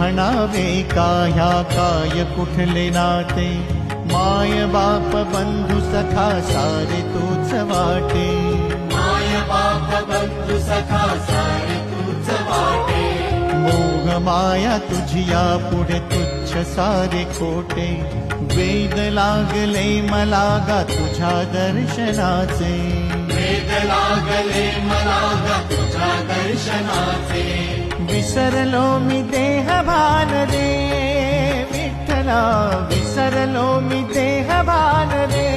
म्हणावे का ह्या काय कुठले नाते, माय बाप बंधू सखा सारे तूच वाटे, माय बाप बंधू सखा सारे तूच वाटे, मोह माया तुझिया पुढे तुच्छ सारे खोटे, वेद लागले मला गा तुझ्या दर्शनाचे, वेद लागले मला गा तुझ्या दर्शनाचे, विसरलो मी देह भान रे विठ्ठला, विसरलो मी देह भान रे.